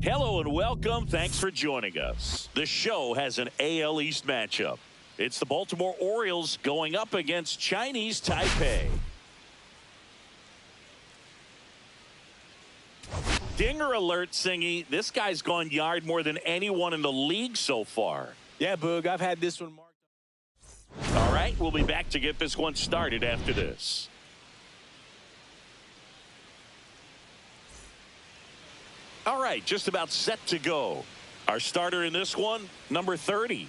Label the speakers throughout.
Speaker 1: Hello and welcome. Thanks for joining us. The show has an AL East matchup. It's the Baltimore Orioles going up against Chinese Taipei. Dinger alert, Singy. This guy's gone yard more than anyone in the league so far.
Speaker 2: Yeah, Boog, I've had this one marked.
Speaker 1: All right, we'll be back to get this one started after this. All right, just about set to go. Our starter in this one, number 30.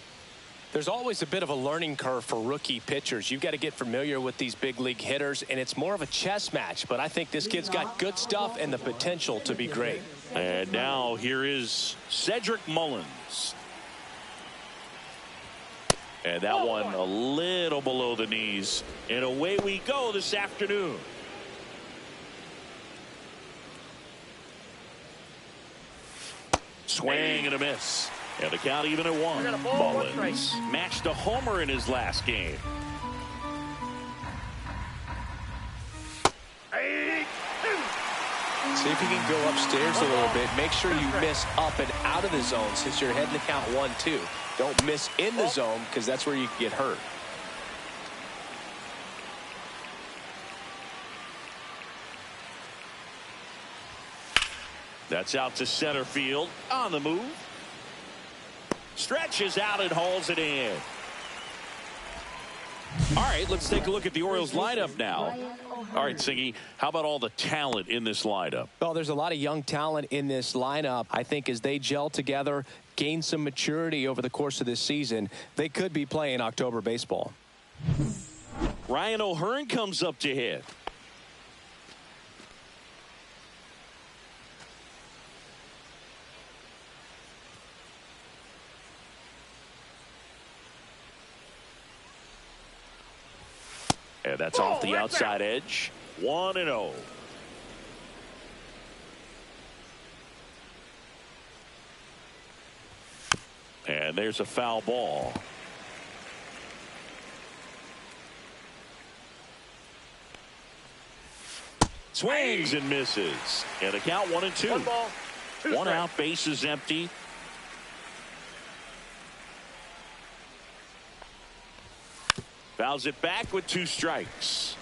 Speaker 2: There's always a bit of a learning curve for rookie pitchers. You've got to get familiar with these big league hitters, and it's more of a chess match. But I think this kid's got good stuff and the potential to be great.
Speaker 1: And now here is Cedric Mullins. And that one a little below the knees. And away we go this afternoon. Swing and a miss. And the count even at one. Mullins matched a homer in his last game.
Speaker 2: See if you can go upstairs a little bit. Make sure you miss up and out of the zone since you're heading to count 1-2. Don't miss in the zone because that's where you can get hurt.
Speaker 1: That's out to center field. On the move. Stretches out and hauls it in. All right, let's take a look at the Orioles lineup now. All right, Siggy, how about all the talent in this lineup?
Speaker 2: Well, there's a lot of young talent in this lineup. I think as they gel together, gain some maturity over the course of this season, they could be playing October baseball.
Speaker 1: Ryan O'Hearn comes up to hit. And that's off the outside edge. 1-0. And there's a foul ball. Swings and misses. And the count 1-2. One out, base is empty. Fouls it back with 2 strikes.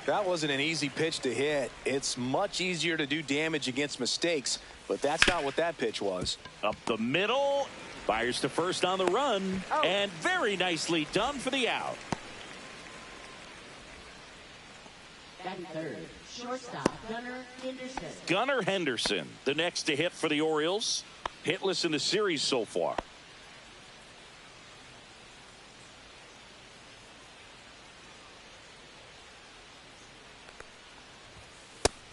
Speaker 3: That wasn't an easy pitch to hit. It's much easier to do damage against mistakes, but that's not what that pitch was.
Speaker 1: Up the middle. Fires to first on the run. And very nicely done for the out.
Speaker 4: Batting third, shortstop Gunnar Henderson.
Speaker 1: Gunnar Henderson, the next to hit for the Orioles. Hitless in the series so far.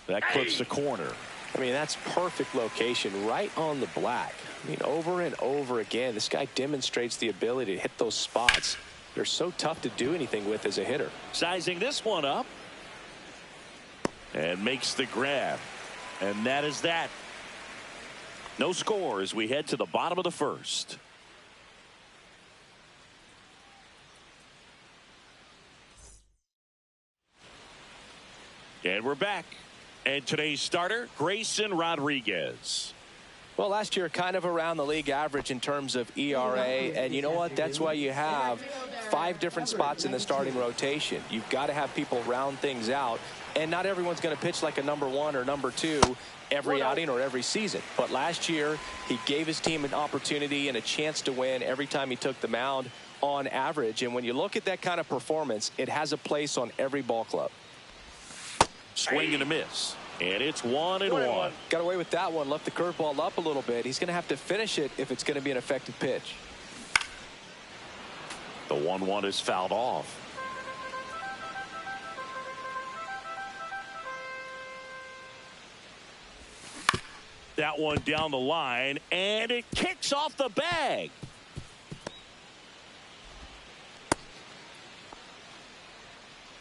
Speaker 1: That clips the corner.
Speaker 2: I mean, that's perfect location right on the black. I mean, over and over again, this guy demonstrates the ability to hit those spots. They're so tough to do anything with as a hitter.
Speaker 1: Sizing this one up. And makes the grab. And that is that. No score as we head to the bottom of the first. And we're back. And today's starter, Grayson Rodriguez.
Speaker 2: Well, last year kind of around the league average in terms of ERA, and you know what? That's why you have 5 different spots in the starting rotation. You've got to have people round things out, and not everyone's going to pitch like a number 1 or number 2 every outing or every season. But last year, he gave his team an opportunity and a chance to win every time he took the mound on average. And when you look at that kind of performance, it has a place on every ball club.
Speaker 1: Swing and a miss. And it's 1-1.
Speaker 2: Got away with that one. Left the curveball up a little bit. He's going to have to finish it if it's going to be an effective pitch.
Speaker 1: The 1-1 is fouled off. That one down the line, and it kicks off the bag.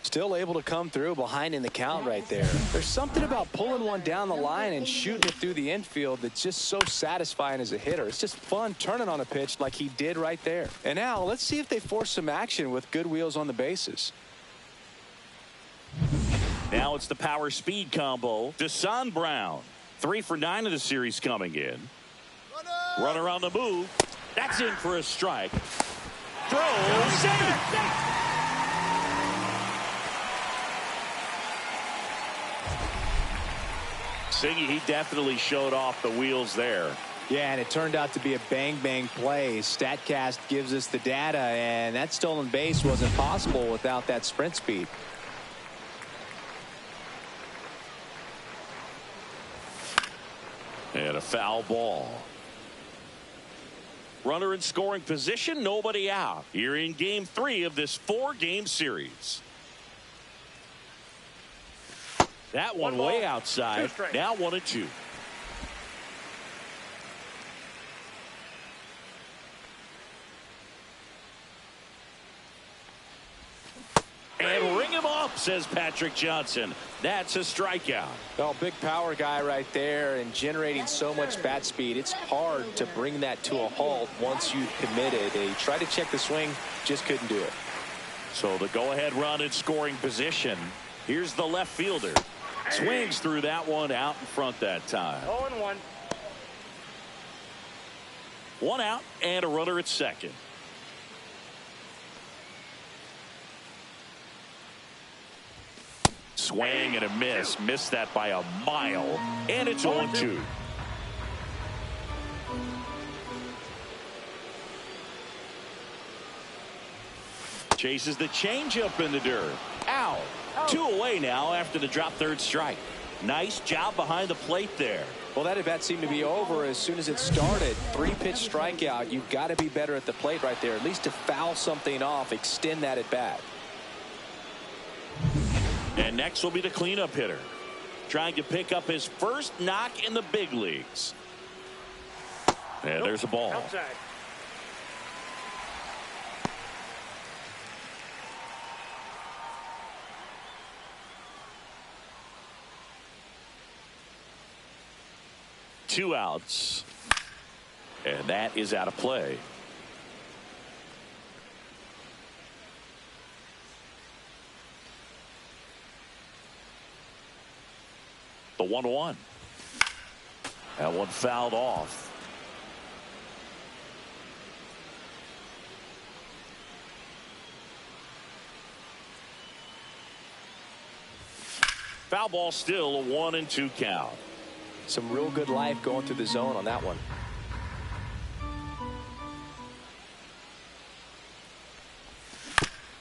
Speaker 2: Still able to come through behind in the count right there. There's something about pulling one down the line and shooting it through the infield that's just so satisfying as a hitter. It's just fun turning on a pitch like he did right there. And now let's see if they force some action with good wheels on the bases.
Speaker 1: Now it's the power speed combo. Desan Brown, 3 for 9 of the series coming in. Runner on the move. That's in for a strike. Throw, safe. Siggy, he definitely showed off the wheels there.
Speaker 2: Yeah, and it turned out to be a bang-bang play. StatCast gives us the data, and that stolen base wasn't possible without that sprint speed.
Speaker 1: And a foul ball. Runner in scoring position, nobody out. Here in game 3 of this 4-game series. That one way outside. Now 1-2. And ring him up, says Patrick Johnson. That's a strikeout.
Speaker 2: Oh, big power guy right there and generating so much bat speed. It's hard to bring that to a halt once you've committed. He tried to check the swing, just couldn't do it.
Speaker 1: So the go-ahead run in scoring position. Here's the left fielder. Swings through that one out in front that time.
Speaker 5: 0-1.
Speaker 1: 1 out and a runner at second. Swing and a miss. Missed that by a mile. And it's 0-2. Chases the changeup in the dirt. Out. 2 away now after the drop third strike. Nice job behind the plate there.
Speaker 2: Well, that at bat seemed to be over as soon as it started. 3-pitch strikeout. You've got to be better at the plate right there, at least to foul something off, extend that at bat.
Speaker 1: And next will be the cleanup hitter, trying to pick up his first knock in the big leagues. And there's a ball.
Speaker 5: Outside.
Speaker 1: Two outs. And that is out of play. The 1-1. That one fouled off. Foul ball, still a 1-2 count.
Speaker 2: Some real good life going through the zone on that one.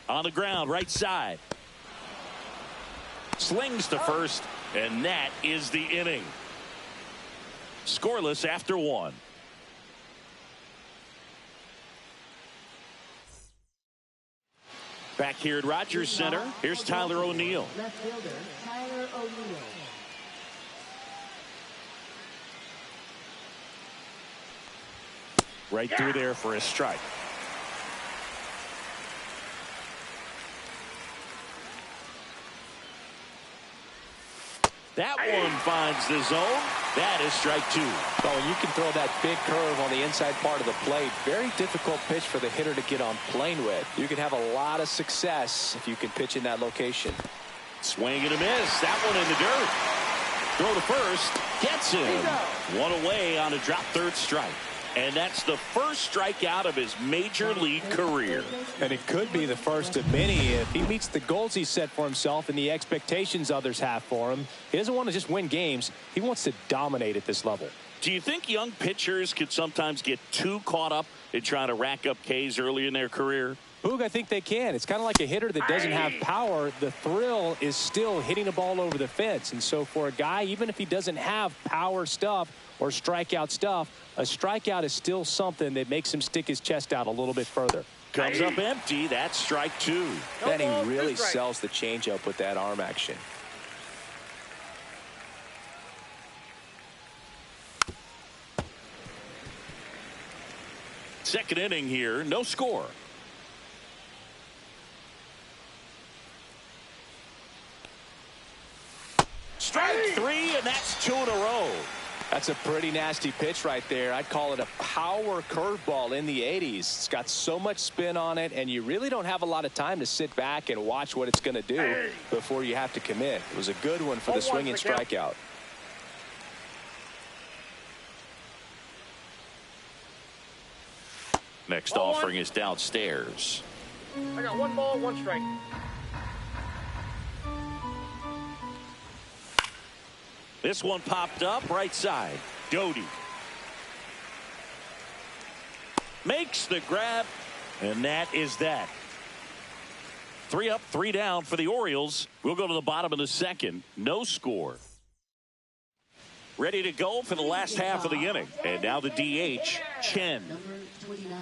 Speaker 1: On the ground, right side. Slings to first, and that is the inning. Scoreless after 1. Back here at Rogers Center, here's Tyler O'Neill.
Speaker 4: Left fielder, Tyler O'Neill.
Speaker 1: Right through there for a strike. That one finds the zone. That is strike 2.
Speaker 2: Oh, you can throw that big curve on the inside part of the plate. Very difficult pitch for the hitter to get on plane with. You can have a lot of success if you can pitch in that location.
Speaker 1: Swing and a miss. That one in the dirt. Throw to first. Gets him. One away on a drop third strike. And that's the first strikeout of his major league career.
Speaker 2: And it could be the first of many if he meets the goals he set for himself and the expectations others have for him. He doesn't want to just win games. He wants to dominate at this level.
Speaker 1: Do you think young pitchers could sometimes get too caught up in trying to rack up Ks early in their career?
Speaker 2: Boog, I think they can. It's kind of like a hitter that doesn't have power. The thrill is still hitting the ball over the fence. And so for a guy, even if he doesn't have power stuff or strikeout stuff, a strikeout is still something that makes him stick his chest out a little bit further.
Speaker 1: Comes up empty. That's strike two.
Speaker 2: Then he really sells the changeup with that arm action.
Speaker 1: Second inning here, no score. Strike three, and that's two in a row.
Speaker 2: That's a pretty nasty pitch right there. I'd call it a power curveball in the 80s. It's got so much spin on it, and you really don't have a lot of time to sit back and watch what it's going to do before you have to commit. It was a good one for the swinging strikeout.
Speaker 1: Next offering is downstairs.
Speaker 5: I got 1 ball, 1 strike.
Speaker 1: This one popped up right side. Doty makes the grab, and that is that. 3 up, 3 down for the Orioles. We'll go to the bottom of the second. No score. Ready to go for the last half of the inning. And now the DH, Chen.
Speaker 4: Number 29.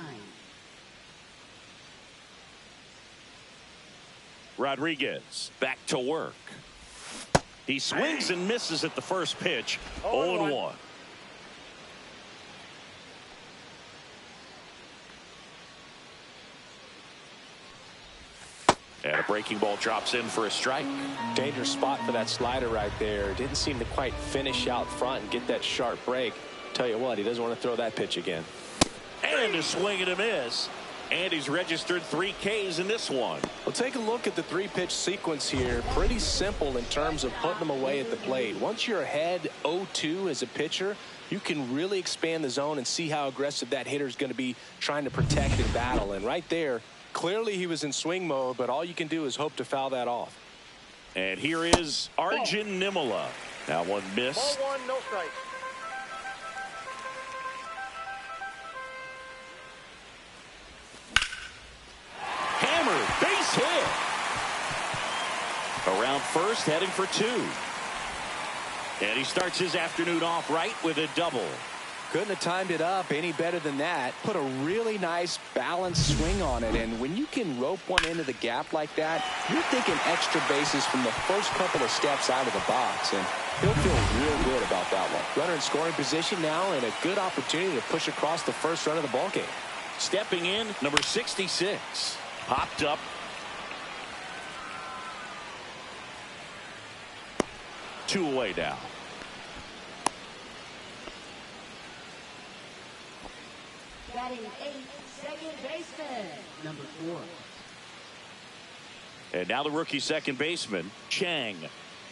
Speaker 1: Rodriguez back to work. He swings and misses at the first pitch. 0-1. And a breaking ball drops in for a strike.
Speaker 2: Dangerous spot for that slider right there. Didn't seem to quite finish out front and get that sharp break. Tell you what, he doesn't want to throw that pitch again.
Speaker 1: And a swing and a miss. And he's registered 3 Ks in this one.
Speaker 2: Well, take a look at the 3-pitch sequence here. Pretty simple in terms of putting them away at the plate. Once you're ahead 0-2 as a pitcher, you can really expand the zone and see how aggressive that hitter is going to be trying to protect and battle. And right there, clearly he was in swing mode, but all you can do is hope to foul that off.
Speaker 1: And here is Arjun Nimala. Now one miss.
Speaker 5: Ball 1, no strike.
Speaker 1: Hammer, base hit. Around first, heading for 2. And he starts his afternoon off right with a double.
Speaker 2: Couldn't have timed it up any better than that. Put a really nice balanced swing on it. And when you can rope one into the gap like that, you're thinking extra bases from the first couple of steps out of the box. And he'll feel real good about that one. Runner in scoring position now and a good opportunity to push across the first run of the ballgame.
Speaker 1: Stepping in, number 66. Popped up. 2 away now.
Speaker 4: Batting 8th, second baseman, number 4.
Speaker 1: And now the rookie second baseman, Chang,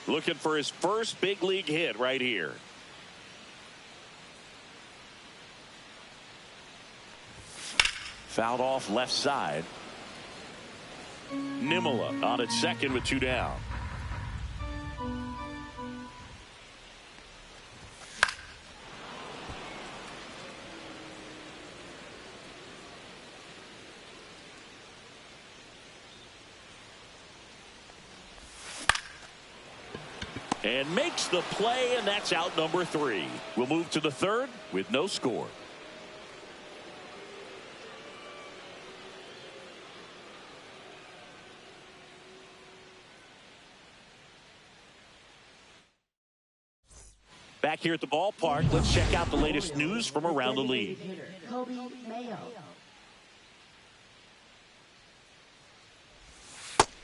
Speaker 1: looking for his first big league hit right here. Fouled off left side. Nimala on at second with 2 down. And makes the play, and that's out number 3. We'll move to the third with no score. Back here at the ballpark, let's check out the latest news from around the league.
Speaker 4: Kobe Mayo.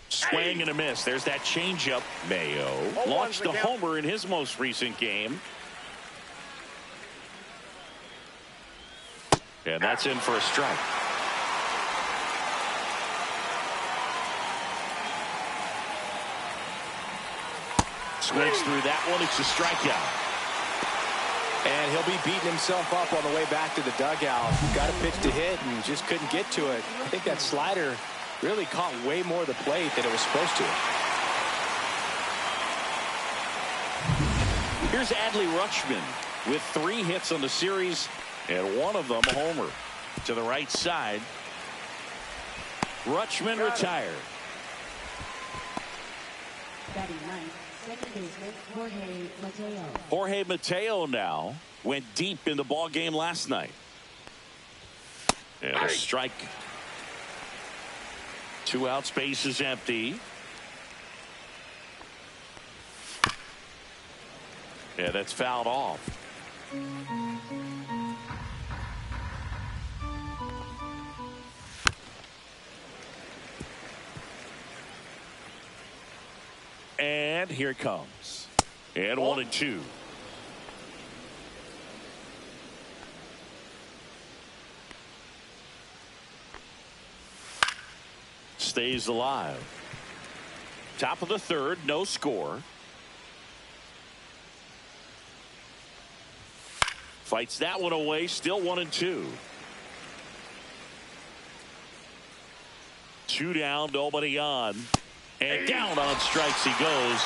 Speaker 1: Swing and a miss. There's that changeup. Mayo launched a homer in his most recent game. And that's in for a strike. Swings through that one. It's a strikeout.
Speaker 2: And he'll be beating himself up on the way back to the dugout. Got a pitch to hit and just couldn't get to it. I think that slider really caught way more of the plate than it was supposed to.
Speaker 1: Here's Adley Rutschman with 3 hits on the series, and one of them a homer. To the right side. Rutschman retired.
Speaker 4: Batting ninth, second baseman Jorge Mateo.
Speaker 1: Jorge Mateo now went deep in the ball game last night. And a strike. 2 outs, base is empty. Yeah, that's fouled off. And here it comes. And 1-2. Stays alive. Top of the third, no score. Fights that one away, still 1-2. 2 down, nobody on. And down on strikes he goes.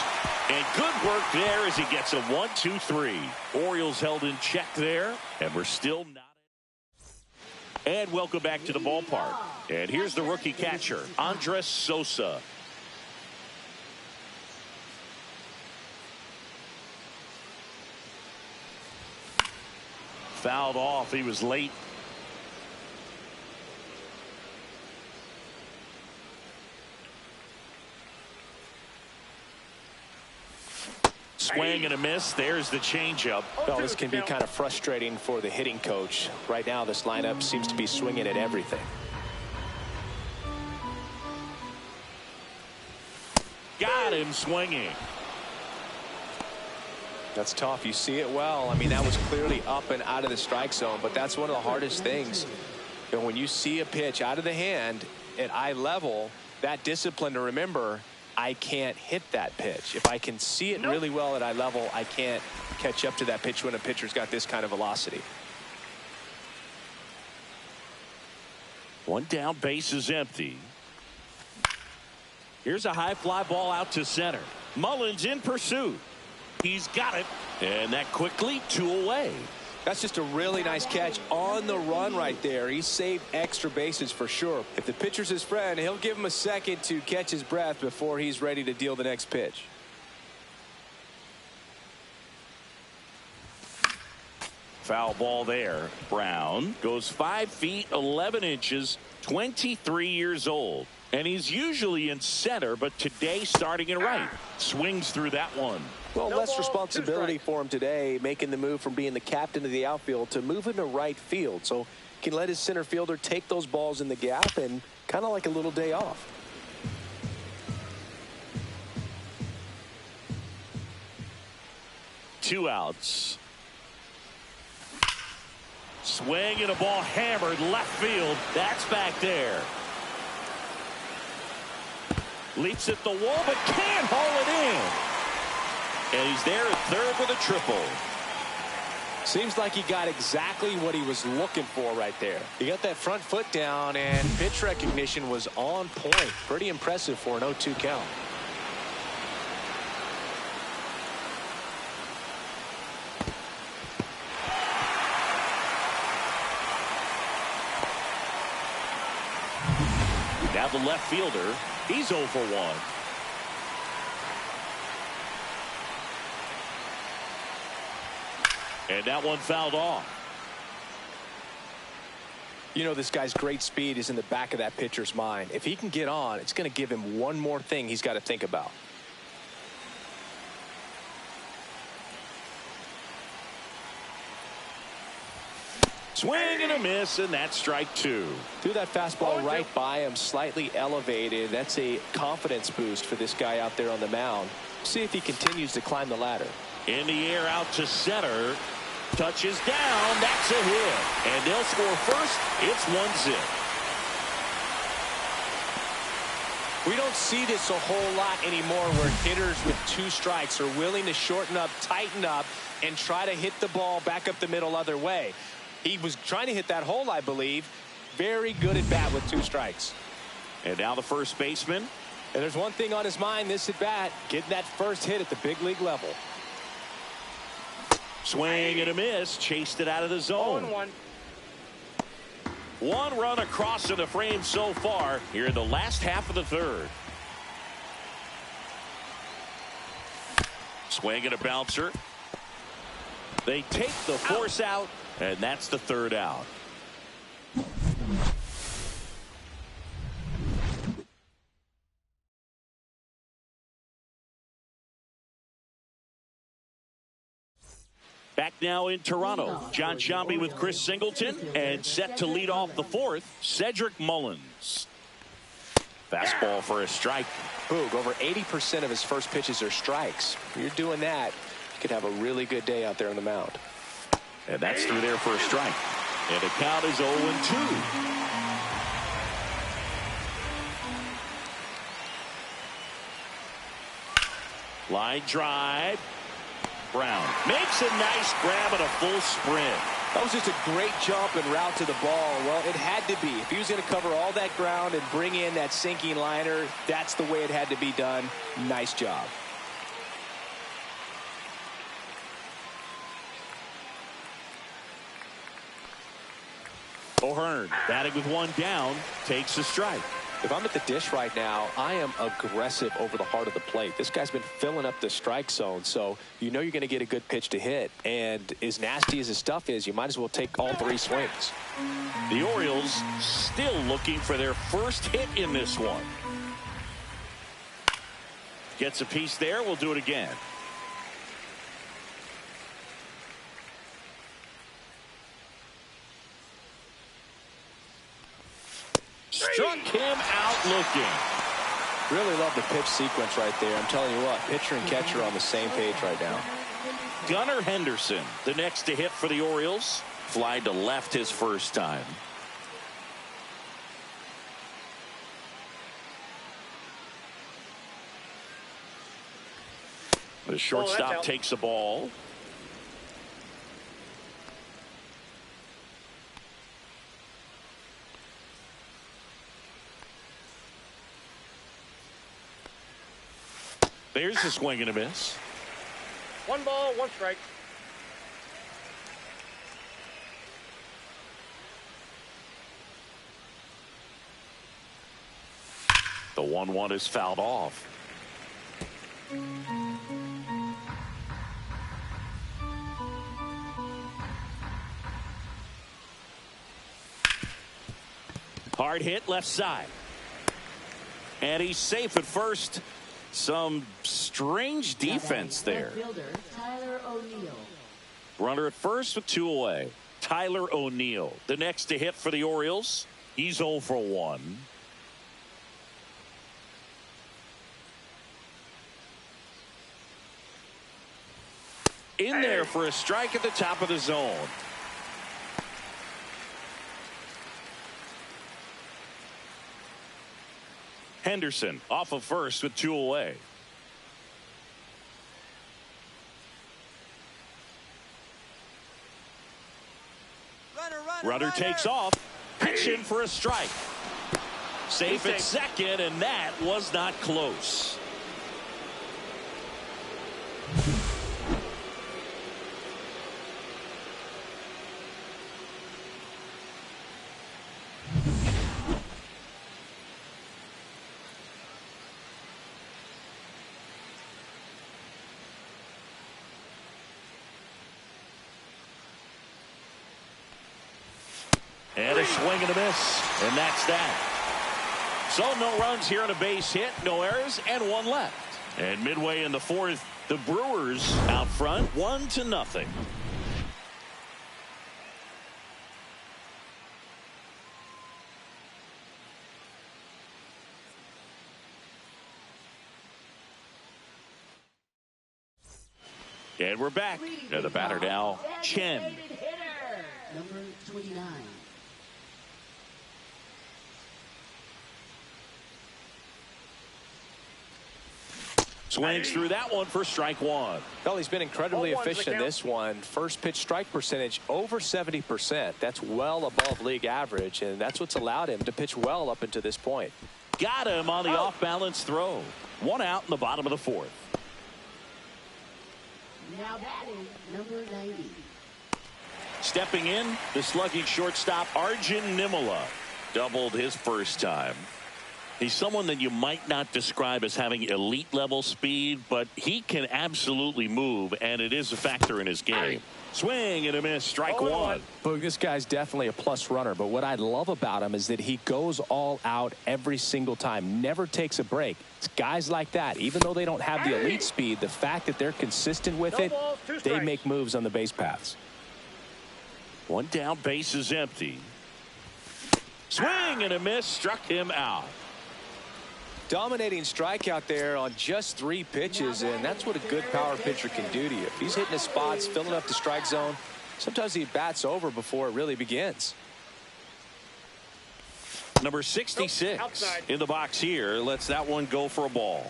Speaker 1: And good work there as he gets a 1-2-3. Orioles held in check there, and we're still not. And welcome back to the ballpark. And here's the rookie catcher, Andres Sosa. Fouled off. He was late. Swing and a miss. There's the changeup.
Speaker 2: Well, this can be kind of frustrating for the hitting coach. Right now, this lineup seems to be swinging at everything.
Speaker 1: Got him swinging.
Speaker 2: That's tough. You see it well. I mean, that was clearly up and out of the strike zone, but that's one of the hardest things. You know, when you see a pitch out of the hand at eye level, that discipline to remember, I can't hit that pitch. If I can see it really well at eye level, I can't catch up to that pitch when a pitcher's got this kind of velocity.
Speaker 1: 1 down, base is empty. Here's a high fly ball out to center. Mullins in pursuit. He's got it, and that quickly 2 away.
Speaker 2: That's just a really nice catch on the run right there. He saved extra bases for sure. If the pitcher's his friend, he'll give him a second to catch his breath before he's ready to deal the next pitch.
Speaker 1: Foul ball there. Brown goes 5 feet 11 inches, 23 years old. And he's usually in center, but today starting in right. Swings through that one.
Speaker 2: Well, less responsibility for him today, making the move from being the captain of the outfield to moving to right field. So he can let his center fielder take those balls in the gap and kind of like a little day off.
Speaker 1: Two outs. Swing and a ball hammered left field. That's back there. Leaps at the wall, but can't haul it in. And he's there at third with a triple.
Speaker 2: Seems like he got exactly what he was looking for right there. He got that front foot down, and pitch recognition was on point. Pretty impressive for an 0-2 count.
Speaker 1: Now the left fielder, he's 0 for 1. And that one fouled off.
Speaker 2: You know, this guy's great speed is in the back of that pitcher's mind. If he can get on, it's going to give him one more thing he's got to think about.
Speaker 1: Swing and a miss, and that's strike 2.
Speaker 2: Threw that fastball right by him, slightly elevated. That's a confidence boost for this guy out there on the mound. See if he continues to climb the ladder.
Speaker 1: In the air out to center. Touches down. That's a hit. And they'll score first. It's 1-0.
Speaker 2: We don't see this a whole lot anymore where hitters with 2 strikes are willing to shorten up, tighten up, and try to hit the ball back up the middle other way. He was trying to hit that hole, I believe. Very good at bat with 2 strikes.
Speaker 1: And now the first baseman.
Speaker 2: And there's one thing on his mind this at bat, getting that first hit at the big league level.
Speaker 1: Swing and a miss. Chased it out of the zone.
Speaker 5: 0-1.
Speaker 1: One run across to the frame so far here in the last half of the third. Swing and a bouncer. They take the force out, and that's the third out. Back now in Toronto, John Sciambi with Chris Singleton, and set to lead off the fourth, Cedric Mullins. Fastball for a strike.
Speaker 2: Boog, over 80% of his first pitches are strikes. If you're doing that, you could have a really good day out there on the mound.
Speaker 1: And that's through there for a strike. And the count is 0-2. Line drive. Brown makes a nice grab and a full sprint.
Speaker 2: That was just a great jump and route to the ball. Well, it had to be. If he was going to cover all that ground and bring in that sinking liner, that's the way it had to be done. Nice job.
Speaker 1: O'Hearn batting with one down, takes a strike.
Speaker 2: If I'm at the dish right now, I am aggressive over the heart of the plate. This guy's been filling up the strike zone, so you know you're going to get a good pitch to hit. And as nasty as his stuff is, you might as well take all three swings.
Speaker 1: The Orioles still looking for their first hit in this one. Gets a piece there. We'll do it again. Struck him out looking.
Speaker 2: Really love the pitch sequence right there. I'm telling you what, pitcher and catcher are on the same page right now.
Speaker 1: Gunnar Henderson, the next to hit for the Orioles. Fly to left his first time. The shortstop takes the ball. There's a swing and a miss.
Speaker 5: 1 ball, 1 strike.
Speaker 1: The 1-1 is fouled off. Hard hit left side. And he's safe at first. Some strange defense there. Runner at first with 2 away. Tyler O'Neill, the next to hit for the Orioles. He's 0 for 1. In there for a strike at the top of the zone. Henderson off of first with 2 away. Runner takes off. Pitch in for a strike. Safe at second, and that was not close. And a swing and a miss. And that's that. So no runs here on a base hit, no errors, and 1 left. And midway in the fourth, the Brewers out front 1-0. And we're back. And the batter now, Chen.
Speaker 4: Number 29.
Speaker 1: Swings through that one for strike 1.
Speaker 2: Well, he's been incredibly efficient in this one. First pitch strike percentage over 70%. That's well above league average, and that's what's allowed him to pitch well up until this point.
Speaker 1: Got him on the off-balance throw. 1 out in the bottom of the fourth.
Speaker 4: Now batting, number 90.
Speaker 1: Stepping in, the slugging shortstop, Arjun Nimala. Doubled his first time. He's someone that you might not describe as having elite level speed, but he can absolutely move, and it is a factor in his game. Swing and a miss, strike one.
Speaker 2: Boog, this guy's definitely a plus runner, but what I love about him is that he goes all out every single time, never takes a break. It's guys like that, even though they don't have the elite speed, the fact that they're consistent with it, they make moves on the base paths.
Speaker 1: One down, base is empty. Swing and a miss, struck him out.
Speaker 2: Dominating strikeout there on just 3 pitches, and that's what a good power pitcher can do to you. If he's hitting his spots, filling up the strike zone, sometimes he bats over before it really begins.
Speaker 1: Number 66 in the box here lets that one go for a ball.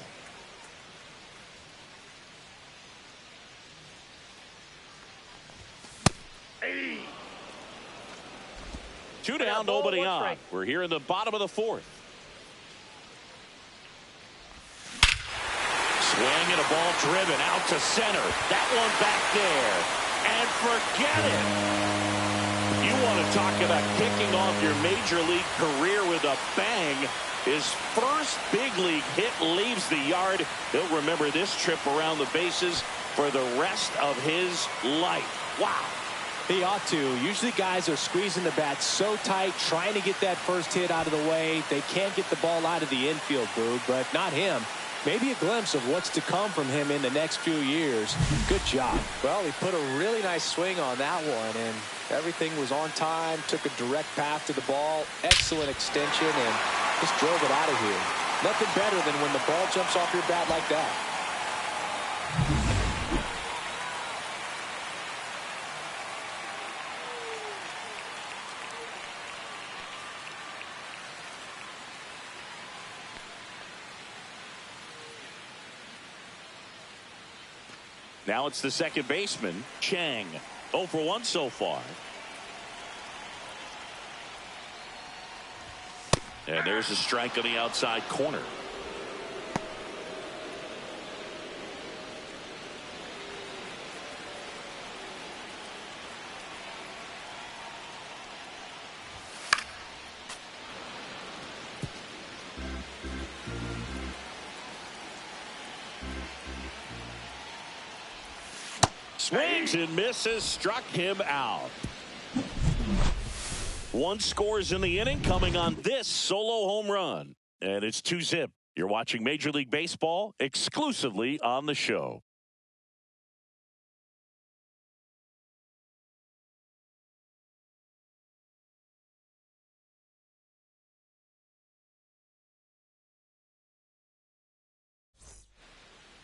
Speaker 1: Two down, nobody on. We're here in the bottom of the 4th. Swing and a ball driven out to center. That one back there. And forget it. You want to talk about kicking off your major league career with a bang. His first big league hit leaves the yard. He'll remember this trip around the bases for the rest of his life. Wow.
Speaker 2: He ought to. Usually guys are squeezing the bat so tight, trying to get that first hit out of the way. They can't get the ball out of the infield, Boog, but not him. Maybe a glimpse of what's to come from him in the next few years. Good job. Well, he put a really nice swing on that one, and everything was on time, took a direct path to the ball, excellent extension, and just drove it out of here. Nothing better than when the ball jumps off your bat like that.
Speaker 1: Now it's the second baseman, Chang. 0 for 1 so far. And there's a strike on the outside corner. Swings and misses, struck him out. 1 scores in the inning, coming on this solo home run. And it's 2-0. You're watching Major League Baseball exclusively on the show.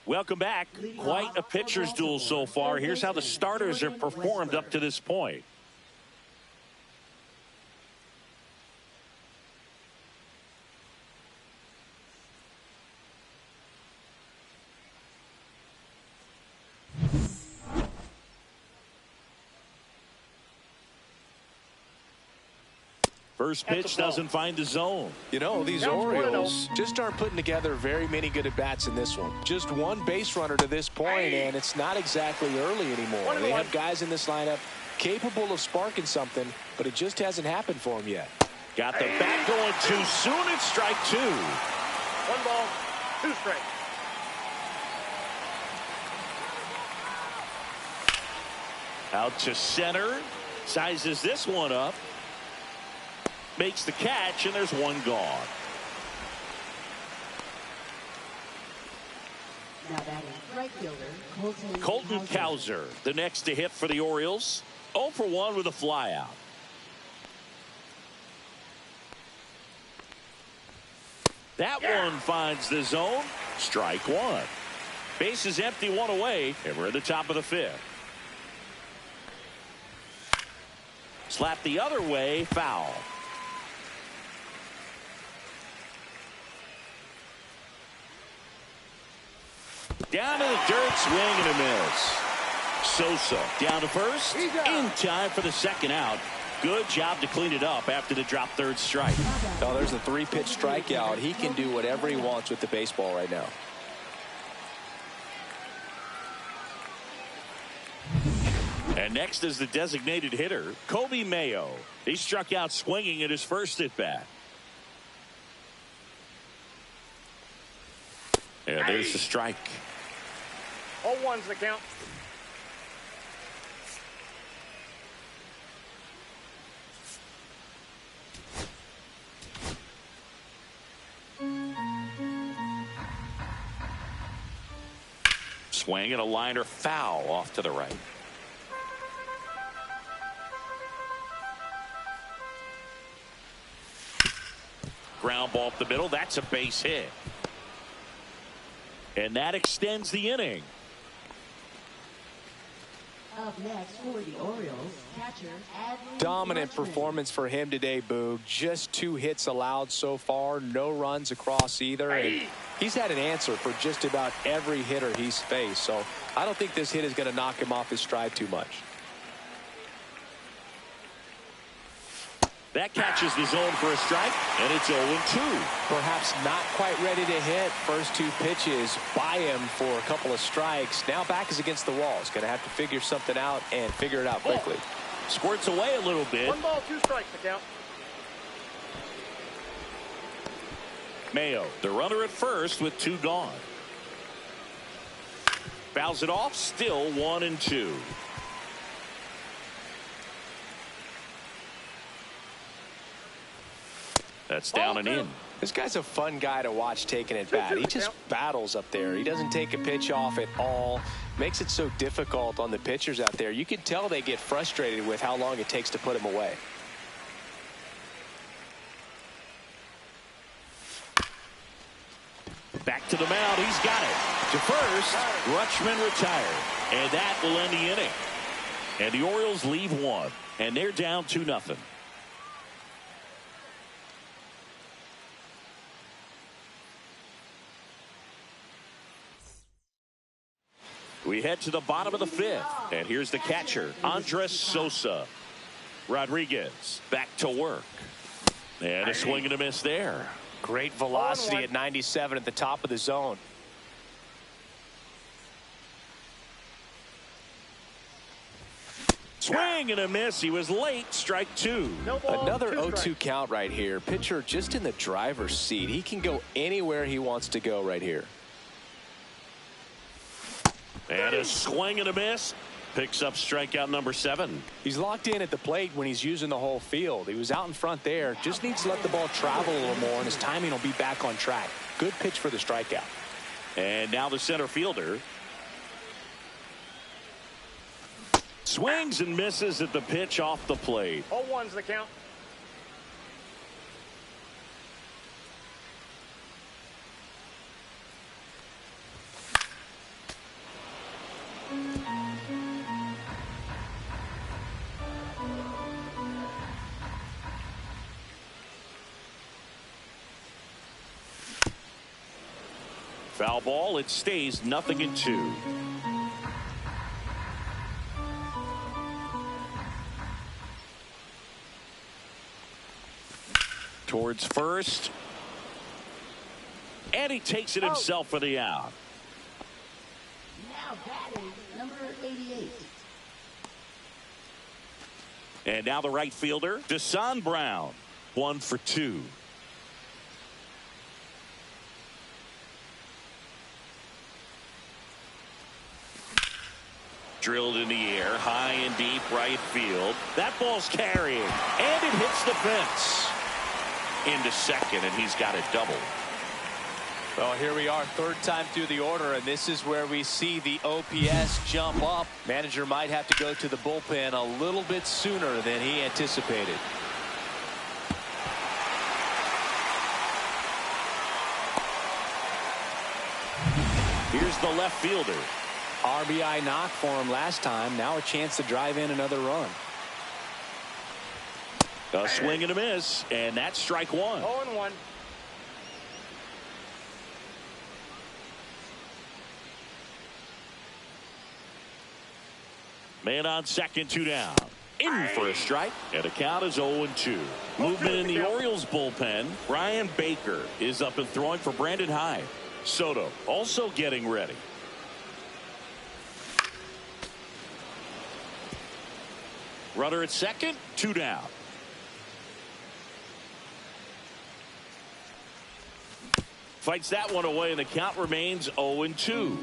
Speaker 1: Welcome back. Quite a pitcher's duel so far. Here's how the starters have performed up to this point. First pitch doesn't find the zone.
Speaker 2: You know, these Orioles just aren't putting together very many good at-bats in this one. Just 1 base runner to this point, and it's not exactly early anymore. They have guys in this lineup capable of sparking something, but it just hasn't happened for them yet.
Speaker 1: Got the bat going too soon. It's strike 2.
Speaker 5: 1 ball, 2 strikes.
Speaker 1: Out to center. Sizes this one up. Makes the catch, and there's 1 gone.
Speaker 4: Now batting right fielder,
Speaker 1: Colton Cowser, the next to hit for the Orioles. 0 for 1 with a flyout. That one finds the zone. Strike 1. Base is empty, 1 away, and we're at the top of the 5th. Slap the other way, foul. Down to the dirt, swing and a miss. Sosa down to first, in time for the second out. Good job to clean it up after the drop third strike.
Speaker 2: Oh, there's a 3-pitch strikeout. He can do whatever he wants with the baseball right now.
Speaker 1: And next is the designated hitter, Kobe Mayo. He struck out swinging at his first at bat. And there's the strike.
Speaker 5: 0-1's the count.
Speaker 1: Swing and a liner foul off to the right. Ground ball up the middle. That's a base hit. And that extends the inning.
Speaker 4: Up next for the Orioles, catcher Adley
Speaker 2: Dominant
Speaker 4: Rutschman.
Speaker 2: performance for him today, Boog. Just 2 hits allowed so far. No runs across either. And he's had an answer for just about every hitter he's faced. So I don't think this hit is going to knock him off his stride too much.
Speaker 1: That catches the zone for a strike, and it's 0-2.
Speaker 2: Perhaps not quite ready to hit. First 2 pitches by him for a couple of strikes. Now back is against the wall. He's going to have to figure something out and figure it out quickly.
Speaker 1: Squirts away a little bit.
Speaker 5: 1 ball, 2 strikes the count.
Speaker 1: Mayo, the runner at first with 2 gone. Fouls it off, still 1-2. That's down and in.
Speaker 2: This guy's a fun guy to watch taking at bat. He just battles up there. He doesn't take a pitch off at all. Makes it so difficult on the pitchers out there. You can tell they get frustrated with how long it takes to put him away.
Speaker 1: Back to the mound. He's got it. To first, Rutschman retired. And that will end the inning. And the Orioles leave 1. And they're down 2-0. We head to the bottom of the 5th. And here's the catcher, Andres Sosa. Rodriguez back to work. And a swing and a miss there.
Speaker 2: Great velocity at 97 at the top of the zone.
Speaker 1: Swing and a miss. He was late. Strike 2.
Speaker 2: Another 0-2 count right here. Pitcher just in the driver's seat. He can go anywhere he wants to go right here.
Speaker 1: And a swing and a miss. Picks up strikeout number 7.
Speaker 2: He's locked in at the plate when he's using the whole field. He was out in front there. Just needs to let the ball travel a little more, and his timing will be back on track. Good pitch for the strikeout.
Speaker 1: And now the center fielder. Swings and misses at the pitch off the plate.
Speaker 5: 0-1's the count.
Speaker 1: Foul ball. It stays 0-2. Towards first. And he takes it himself for the out.
Speaker 4: Now batting number 88.
Speaker 1: And now the right fielder, Desan Brown. 1 for 2. Drilled in the air, high and deep right field. That ball's carrying, and it hits the fence. Into second, and he's got it double.
Speaker 2: Well, here we are, 3rd time through the order, and this is where we see the OPS jump up. Manager might have to go to the bullpen a little bit sooner than he anticipated.
Speaker 1: Here's the left fielder.
Speaker 2: RBI knock for him last time. Now a chance to drive in another run.
Speaker 1: A swing and a miss, and that's strike 1.
Speaker 5: 0-1.
Speaker 1: Man on second, 2 down. In for a strike, and the count is 0-2. Movement in the Orioles bullpen. Brian Baker is up and throwing for Brandon Hyde. Soto also getting ready. Runner at second, 2 down. Fights that one away, and the count remains 0-2.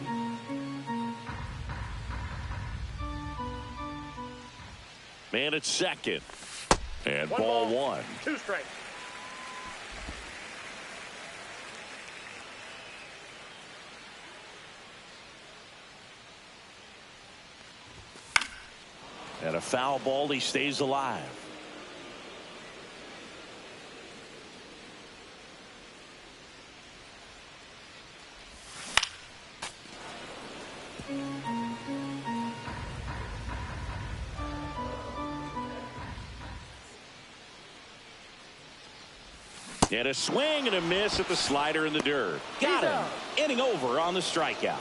Speaker 1: Man at second. And ball 1.
Speaker 5: 2 strikes.
Speaker 1: And a foul ball, he stays alive. And a swing and a miss at the slider in the dirt. Got him. Inning over on the strikeout.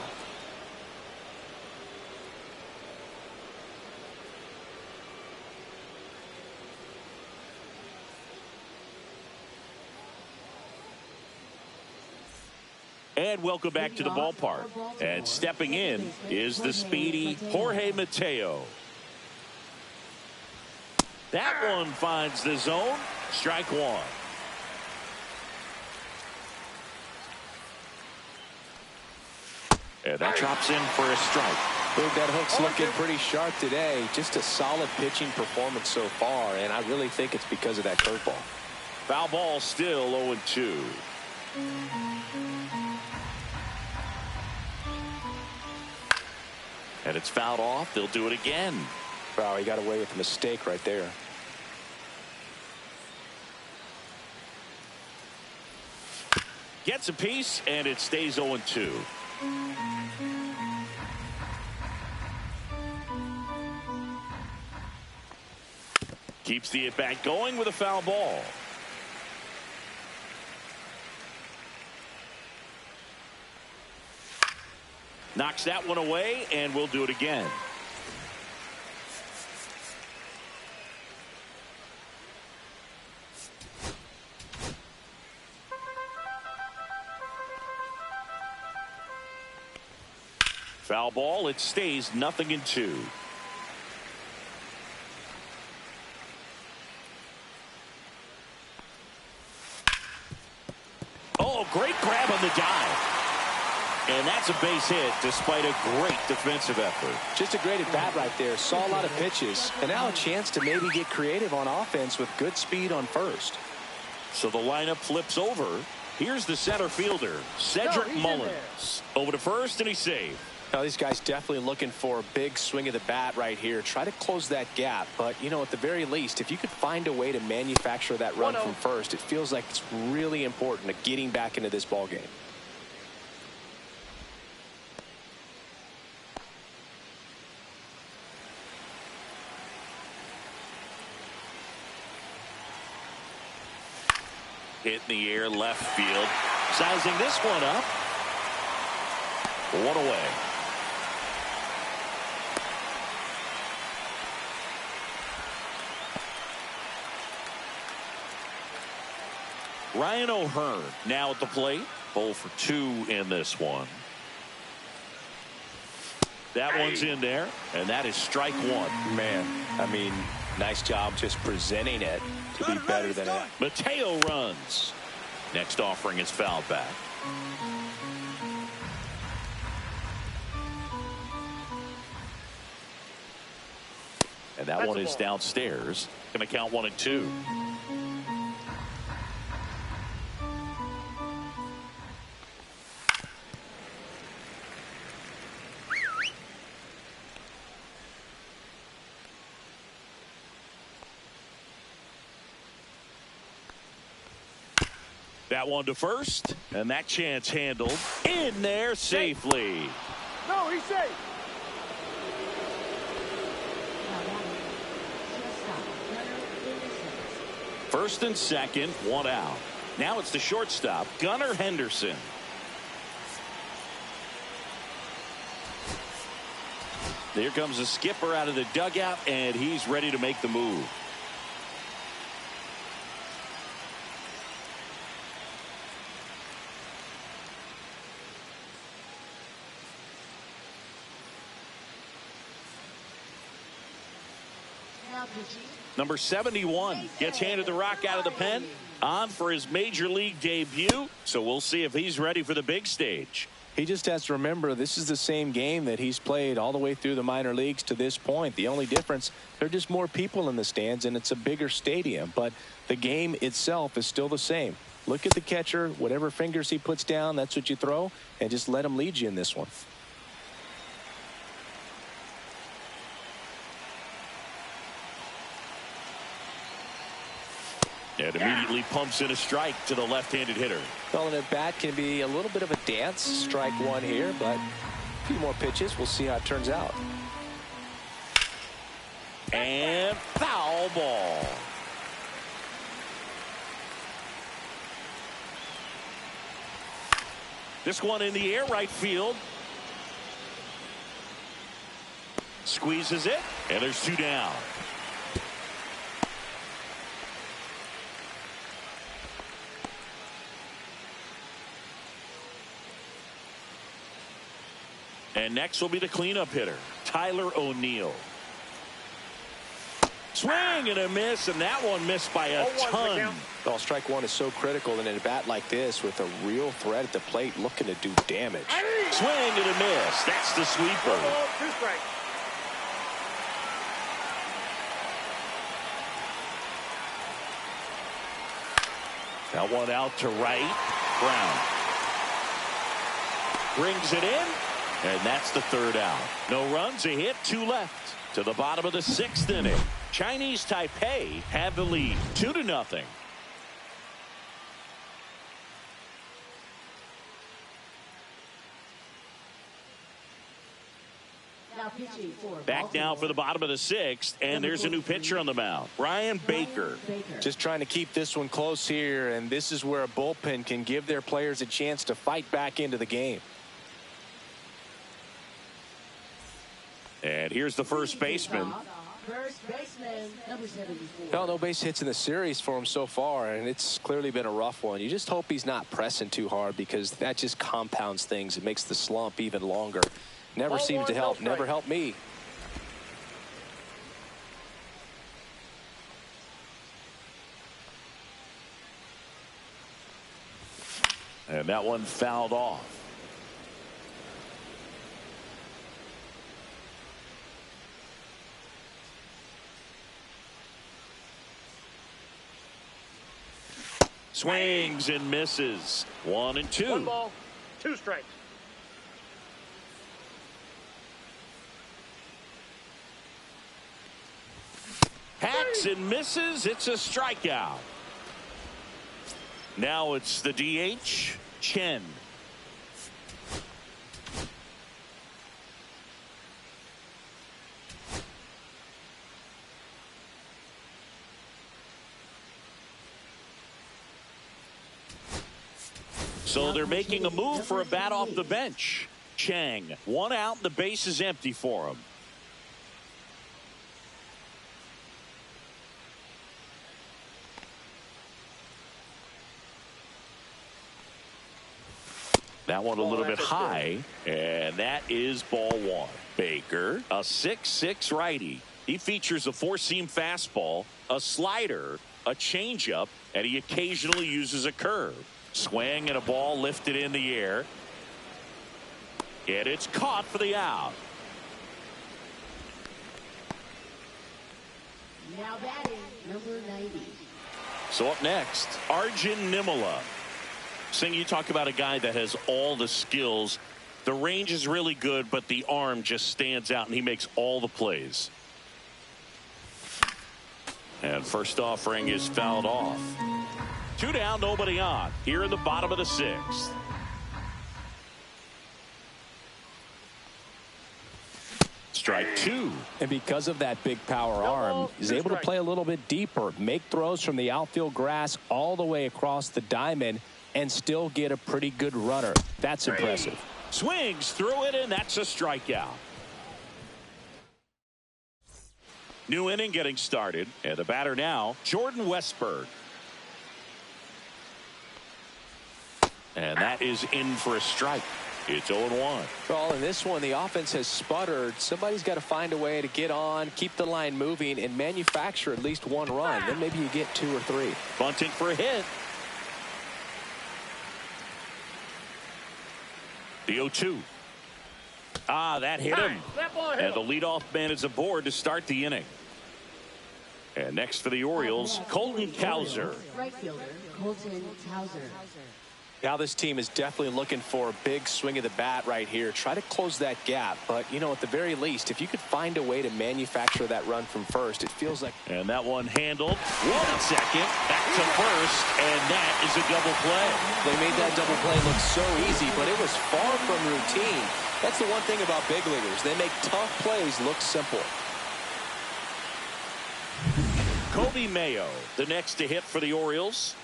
Speaker 1: And welcome back to the ballpark. And stepping in is the speedy Jorge Mateo. That one finds the zone. Strike 1. And that drops in for a strike.
Speaker 2: Look, that hook's looking pretty sharp today. Just a solid pitching performance so far, and I really think it's because of that curveball.
Speaker 1: Foul ball, still 0-2. And it's fouled off. They'll do it again.
Speaker 2: Wow, he got away with a mistake right there.
Speaker 1: Gets a piece, and it stays 0-2. Keeps the at-bat going with a foul ball. Knocks that one away, and we'll do it again. Foul ball. It stays 0-2. Oh, great grab on the dive. And that's a base hit despite a great defensive effort.
Speaker 2: Just a great at-bat right there. Saw a lot of pitches. And now a chance to maybe get creative on offense with good speed on first.
Speaker 1: So the lineup flips over. Here's the center fielder, Cedric Mullins. Over to first, and he's saved.
Speaker 2: Now, these guys definitely looking for a big swing of the bat right here. Try to close that gap. But, you know, at the very least, if you could find a way to manufacture that run from first, it feels like it's really important to getting back into this ball game.
Speaker 1: Hit in the air, left field. Sizing this one up. One away. Ryan O'Hearn now at the plate. 0 for 2 in this one. That one's in there, and that is strike 1.
Speaker 2: Man, I mean, nice job just presenting it to be better than it.
Speaker 1: Mateo runs. Next offering is fouled back. And that one is downstairs. Going to count 1-2. That one to first, and that chance handled in there safely.
Speaker 5: No, he's safe.
Speaker 1: First and second, 1 out. Now it's the shortstop, Gunnar Henderson. There comes the skipper out of the dugout, and he's ready to make the move. Number 71 gets handed the rock out of the pen, on for his major league debut. So we'll see if he's ready for the big stage.
Speaker 2: He just has to remember this is the same game that he's played all the way through the minor leagues to this point. The only difference, there are just more people in the stands and it's a bigger stadium, but the game itself is still the same. Look at the catcher, whatever fingers he puts down, that's what you throw, and just let him lead you in this one.
Speaker 1: And immediately pumps in a strike to the left-handed hitter.
Speaker 2: Well, and at bat can be a little bit of a dance. Strike one here, but a few more pitches. We'll see how it turns out.
Speaker 1: And foul ball. This one in the air, right field. Squeezes it, and there's two down. And next will be the cleanup hitter, Tyler O'Neill. Swing and a miss, and that one missed by a ton.
Speaker 2: Well, strike one is so critical in a bat like this with a real threat at the plate looking to do damage.
Speaker 1: Swing and a miss. That's the sweeper.
Speaker 5: Two strikes.
Speaker 1: That one out to right. Brown brings it in. And that's the third out. No runs, a hit, two left. To the bottom of the sixth inning. Chinese Taipei have the lead, 2-0. Back now for the bottom of the sixth, and there's a new pitcher on the mound, Brian Baker.
Speaker 2: Just trying to keep this one close here, and this is where a bullpen can give their players a chance to fight back into the game.
Speaker 1: And here's the first baseman.
Speaker 4: Number 74.
Speaker 2: Well, no base hits in the series for him so far, and it's clearly been a rough one. You just hope he's not pressing too hard because that just compounds things. It makes the slump even longer. Never seems to help. Never helped me.
Speaker 1: And that one fouled off. Swings and misses. 1 and 2.
Speaker 5: 1 ball, 2 strikes.
Speaker 1: Hacks and misses. It's a strikeout. Now it's the DH, Chen. So they're making a move for a bat off the bench. Chang, 1 out, the base is empty for him. That one a little bit high, and that is ball 1. Baker, a 6'6" righty. He features a 4-seam fastball, a slider, a changeup, and he occasionally uses a curve. Swing and a ball lifted in the air. And it's caught for the out.
Speaker 4: Now batting, number 90.
Speaker 1: So up next, Arjun Nimala. Singh, you talk about a guy that has all the skills. The range is really good, but the arm just stands out, and he makes all the plays. And first offering is fouled off. 2 down, nobody on. Here in the bottom of the 6th. Strike 2.
Speaker 2: And because of that big power arm, he's able to play a little bit deeper, make throws from the outfield grass all the way across the diamond, and still get a pretty good runner. That's impressive.
Speaker 1: Swings through it, and that's a strikeout. New inning getting started, and the batter now, Jordan Westberg. And that is in for a strike. It's 0-1.
Speaker 2: Well, in this one, the offense has sputtered. Somebody's got to find a way to get on, keep the line moving, and manufacture at least one run. Then maybe you get 2 or 3.
Speaker 1: Bunting for a hit. The 0-2. That hit him. And the leadoff man is aboard to start the inning. And next for the Orioles, Colton Cowser.
Speaker 4: Right fielder, Colton Cowser.
Speaker 2: Now this team is definitely looking for a big swing of the bat right here. Try to close that gap. But, you know, at the very least, if you could find a way to manufacture that run from first, it feels like...
Speaker 1: And that one handled. 1 second. Back to first. And that is a double play.
Speaker 2: They made that double play look so easy, but it was far from routine. That's the one thing about big leaguers. They make tough plays look simple.
Speaker 1: Kobe Mayo, the next to hit for the Orioles.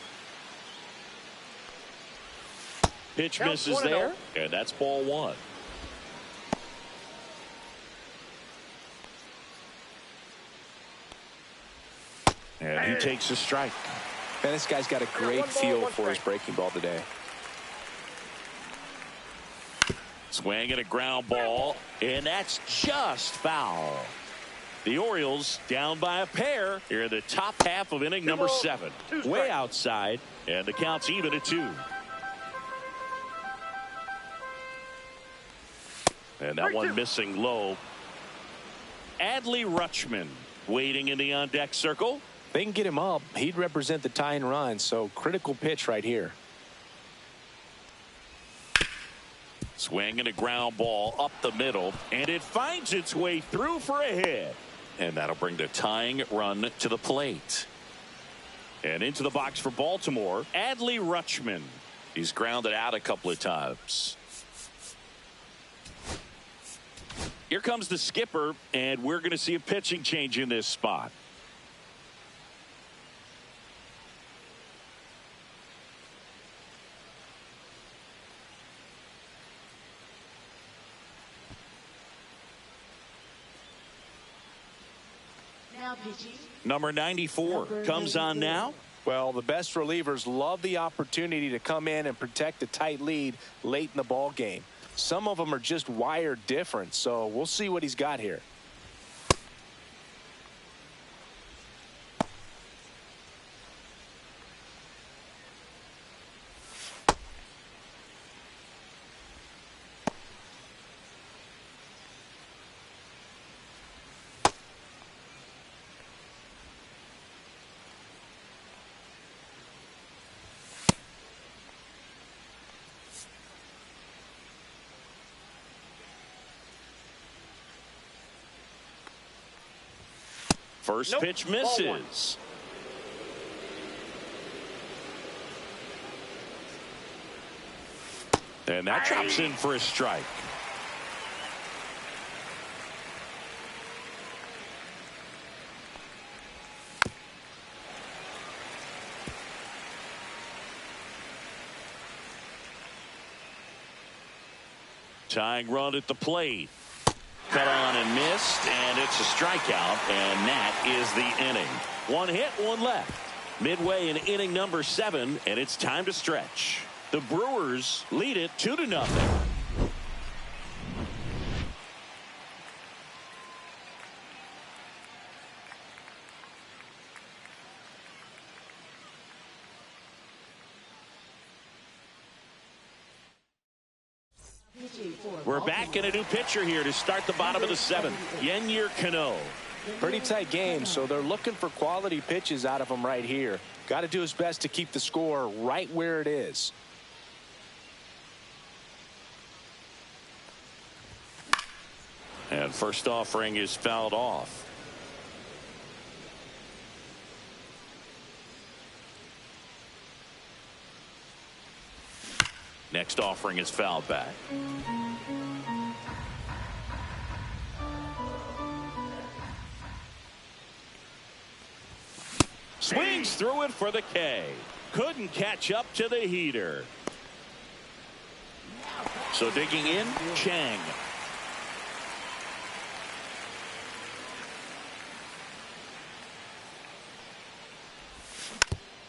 Speaker 1: Pitch misses there, and that's ball 1. And he takes a strike.
Speaker 2: Man, this guy's got a great feel for his breaking ball today.
Speaker 1: Swing and a ground ball, and that's just foul. The Orioles down by a pair here in the top half of inning number 7. Way outside, and the count's even at 2. And that one missing low. Adley Rutschman waiting in the on-deck circle.
Speaker 2: If they can get him up, he'd represent the tying run, so critical pitch right here.
Speaker 1: Swing and a ground ball up the middle, and it finds its way through for a hit. And that'll bring the tying run to the plate. And into the box for Baltimore, Adley Rutschman. He's grounded out a couple of times. Here comes the skipper, and we're going to see a pitching change in this spot.
Speaker 4: Now pitching.
Speaker 1: Number 94 comes on now.
Speaker 2: Well, the best relievers love the opportunity to come in and protect a tight lead late in the ball game. Some of them are just wired different, so we'll see what he's got here.
Speaker 1: First pitch misses. And that drops in for a strike. Tying run at the plate. Cut on and missed, and it's a strikeout, and that is the inning. 1 hit, 1 left. Midway in inning number 7, and it's time to stretch. The Brewers lead it 2-0. We're back in a new pitcher here to start the bottom of the 7th. Yennier Cano.
Speaker 2: Pretty tight game, so they're looking for quality pitches out of him right here. Got to do his best to keep the score right where it is.
Speaker 1: And first offering is fouled off. Next offering is fouled back. Swings through it for the K. Couldn't catch up to the heater. So digging in, Chang.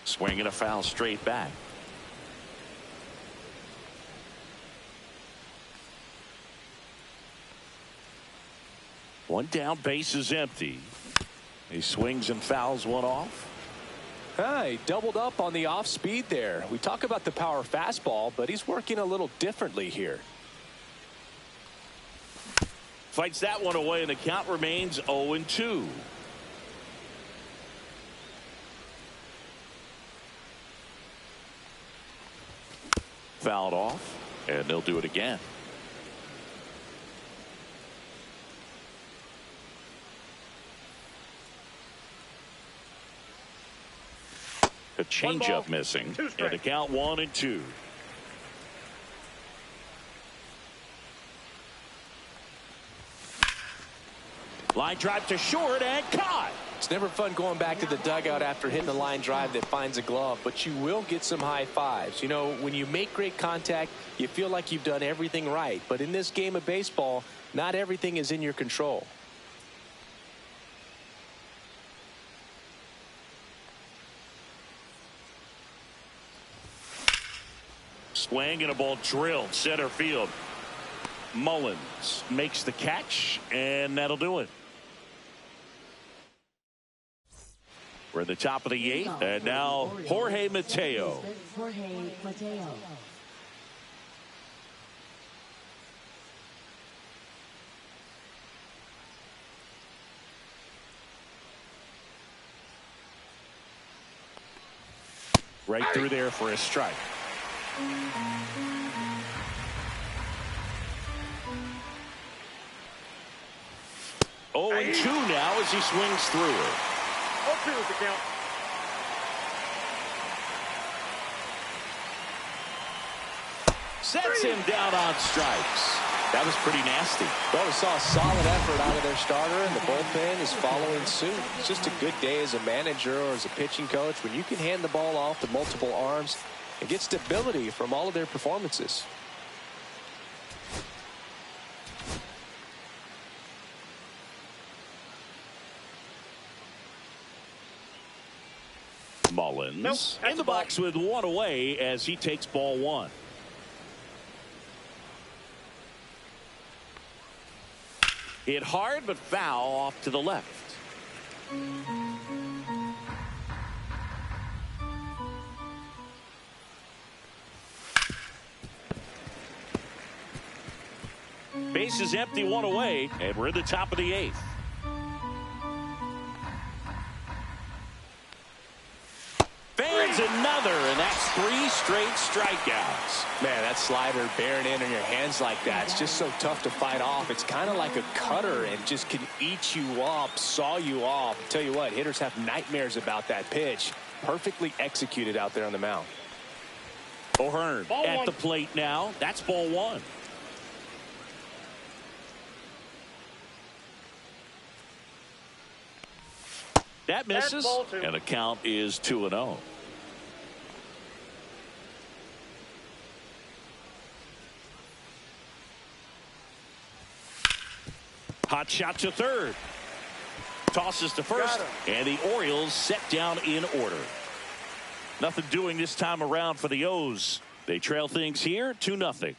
Speaker 1: Swinging a foul straight back. One down, base is empty. He swings and fouls one off.
Speaker 2: He doubled up on the off speed there. We talk about the power fastball, but he's working a little differently here.
Speaker 1: Fights that one away, and the count remains 0-2. Fouled off, and they'll do it again. A changeup missing, and the count 1-2. Line drive to short and caught.
Speaker 2: It's never fun going back to the dugout after hitting a line drive that finds a glove, but you will get some high fives. You know, when you make great contact, you feel like you've done everything right. But in this game of baseball, not everything is in your control.
Speaker 1: Swing and a ball drilled center field. Mullins makes the catch, and that'll do it. We're at the top of the 8th, and now Jorge Mateo.
Speaker 4: Jorge Mateo.
Speaker 1: Right through there for a strike. 0-2 now as he swings through it.
Speaker 5: 0-2 is the count.
Speaker 1: Sets him down on strikes. That was pretty nasty.
Speaker 2: Well, we saw a solid effort out of their starter, and the bullpen is following suit. It's just a good day as a manager or as a pitching coach when you can hand the ball off to multiple arms and get stability from all of their performances.
Speaker 1: Mullins in the box with one away as he takes ball 1. Hit hard but foul off to the left. Base is empty, one away, and we're at the top of the 8th. Fans another, and that's 3 straight strikeouts.
Speaker 2: Man, that slider bearing in on your hands like that, it's just so tough to fight off. It's kind of like a cutter and just can eat you up, saw you off. I'll tell you what, hitters have nightmares about that pitch. Perfectly executed out there on the mound.
Speaker 1: O'Hearn at the plate now. That's ball 1. That misses, and the count is 2-0. Hot shot to third. Tosses to first, and the Orioles set down in order. Nothing doing this time around for the O's. They trail things here 2-0.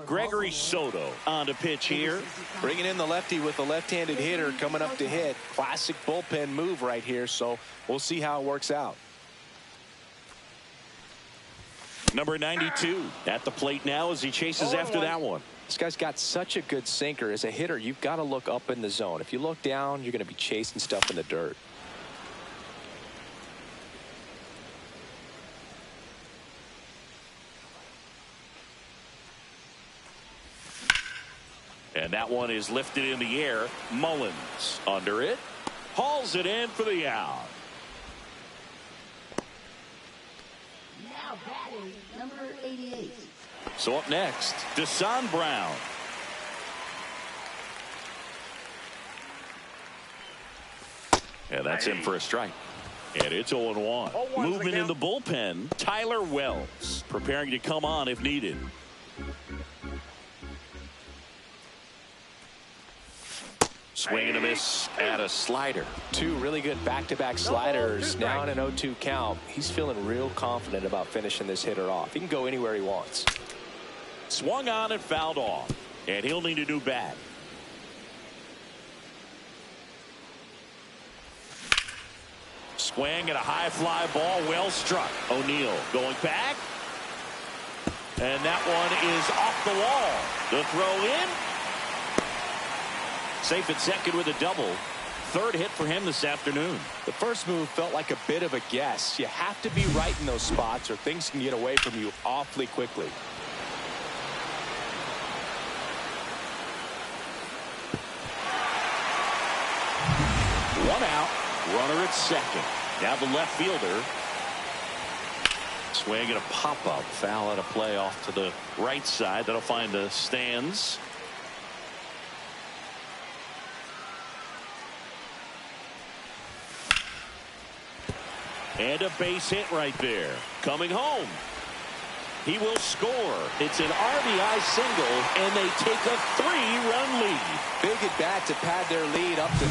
Speaker 1: Gregory Soto on to pitch here.
Speaker 2: Bringing in the lefty with the left-handed hitter coming up to hit. Classic bullpen move right here, so we'll see how it works out.
Speaker 1: Number 92 at the plate now as he chases after that one.
Speaker 2: This guy's got such a good sinker. As a hitter, you've got to look up in the zone. If you look down, you're going to be chasing stuff in the dirt.
Speaker 1: And that one is lifted in the air. Mullins under it. Hauls it in for the out.
Speaker 4: Now batting number 88.
Speaker 1: So up next, Deshaun Brown. And that's in for a strike. And it's 0-1. Movement in the bullpen. Tyler Wells preparing to come on if needed. Swing and a miss at a slider.
Speaker 2: 2 really good back-to-back sliders. Now in an 0-2 count. He's feeling real confident about finishing this hitter off. He can go anywhere he wants.
Speaker 1: Swung on and fouled off. And he'll need a new bat. Swing and a high fly ball, well struck. O'Neill going back. And that one is off the wall. The throw in. Safe at second with a double. Third hit for him this afternoon.
Speaker 2: The first move felt like a bit of a guess. You have to be right in those spots or things can get away from you awfully quickly.
Speaker 1: One out. Runner at second. Now the left fielder. Swing and a pop-up. Foul out of play off to the right side. That'll find the stands. And a base hit right there. Coming home. He will score. It's an RBI single, and they take a 3-run lead.
Speaker 2: Big at bat to pad their lead up to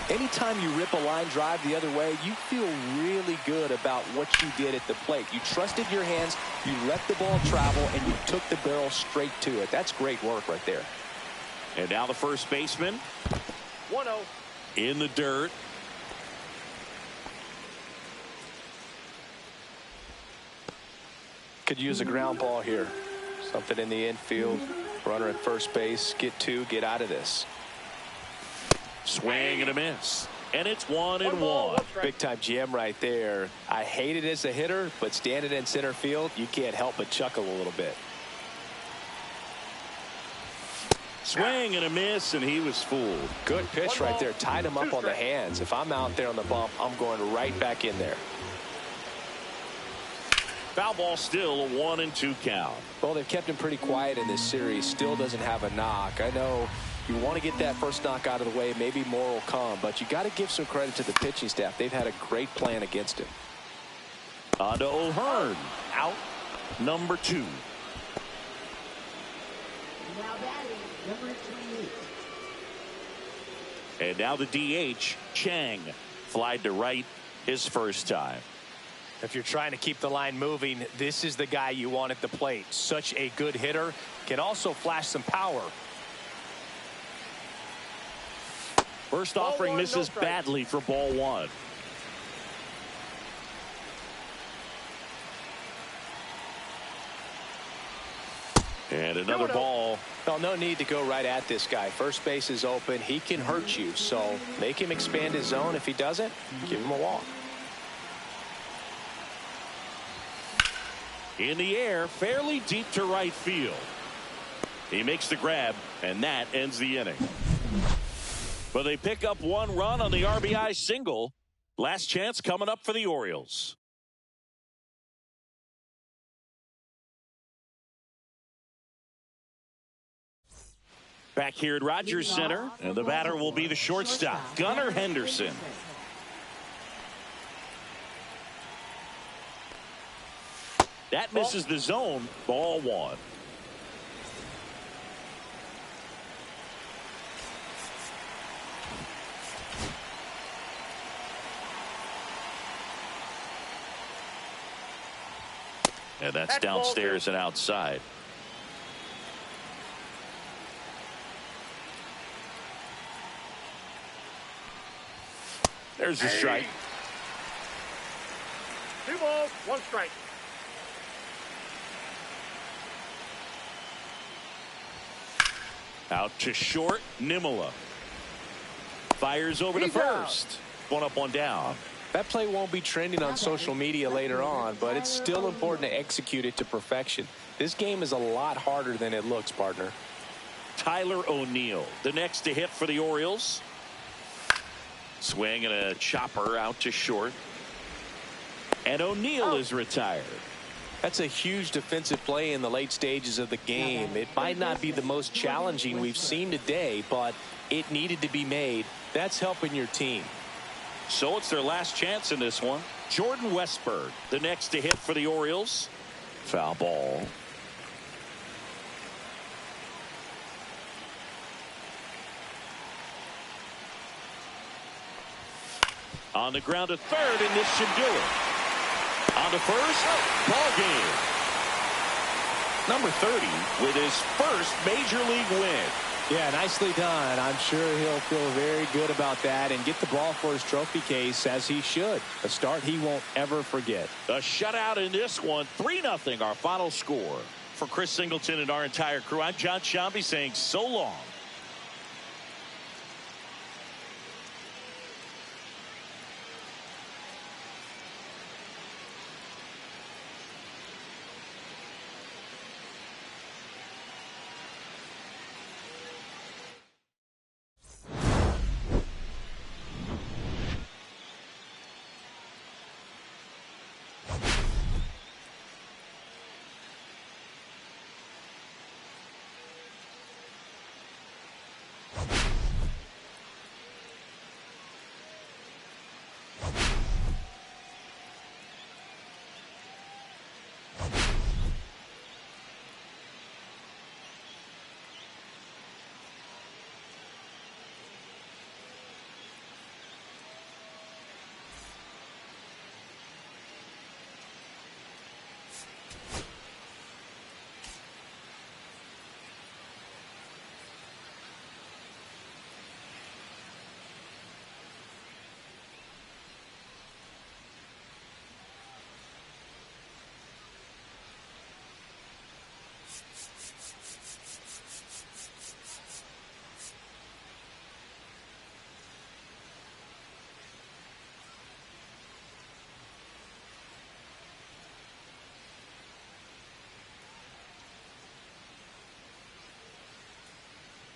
Speaker 2: 3. Anytime you rip a line drive the other way, you feel really good about what you did at the plate. You trusted your hands, you let the ball travel, and you took the barrel straight to it. That's great work right there.
Speaker 1: And now the first baseman.
Speaker 5: 1-0.
Speaker 1: In the dirt.
Speaker 2: Could use a ground ball here. Something in the infield. Runner at first base. Get 2. Get out of this.
Speaker 1: Swing and a miss. And it's 1-1.
Speaker 2: Big time jam right there. I hate it as a hitter, but standing in center field, you can't help but chuckle a little bit.
Speaker 1: Swing and a miss, and he was fooled.
Speaker 2: Good pitch right there. Tied him up on the hands. If I'm out there on the bump, I'm going right back in there.
Speaker 1: Foul ball, still a 1-2 count.
Speaker 2: Well, they've kept him pretty quiet in this series. Still doesn't have a knock. I know you want to get that first knock out of the way. Maybe more will come, but you got to give some credit to the pitching staff. They've had a great plan against him.
Speaker 1: On to O'Hearn. Out number 2.
Speaker 4: Now batting, number 28.
Speaker 1: And now the DH, Chang. Flied to right his first time.
Speaker 3: If you're trying to keep the line moving, this is the guy you want at the plate. Such a good hitter. Can also flash some power.
Speaker 1: First offering misses badly for ball 1. And another ball.
Speaker 2: Well, no need to go right at this guy. First base is open. He can hurt you. So make him expand his zone. If he doesn't, give him a walk.
Speaker 1: In the air, fairly deep to right field. He makes the grab, and that ends the inning. But they pick up 1 run on the RBI single. Last chance coming up for the Orioles. Back here at Rogers Center, and the batter will be the shortstop, Gunnar Henderson. That misses the zone. Ball 1. And that's downstairs and outside. There's the strike.
Speaker 5: 2 balls, 1 strike.
Speaker 1: Out to short, Nimula. Fires over to first. 1 up, 1 down.
Speaker 2: That play won't be trending on social media later on, but it's still important to execute it to perfection. This game is a lot harder than it looks, partner.
Speaker 1: Tyler O'Neill, the next to hit for the Orioles. Swing and a chopper out to short. And O'Neill is retired.
Speaker 2: That's a huge defensive play in the late stages of the game. It might not be the most challenging we've seen today, but it needed to be made. That's helping your team.
Speaker 1: So it's their last chance in this one. Jordan Westberg, the next to hit for the Orioles. Foul ball. On the ground to third, and this should do it. On to first, ball game. Number 30 with his first major league win.
Speaker 2: Yeah, nicely done. I'm sure he'll feel very good about that and get the ball for his trophy case, as he should. A start he won't ever forget.
Speaker 1: A shutout in this one. 3-0 our final score. For Chris Singleton and our entire crew, I'm John Shambi saying so long.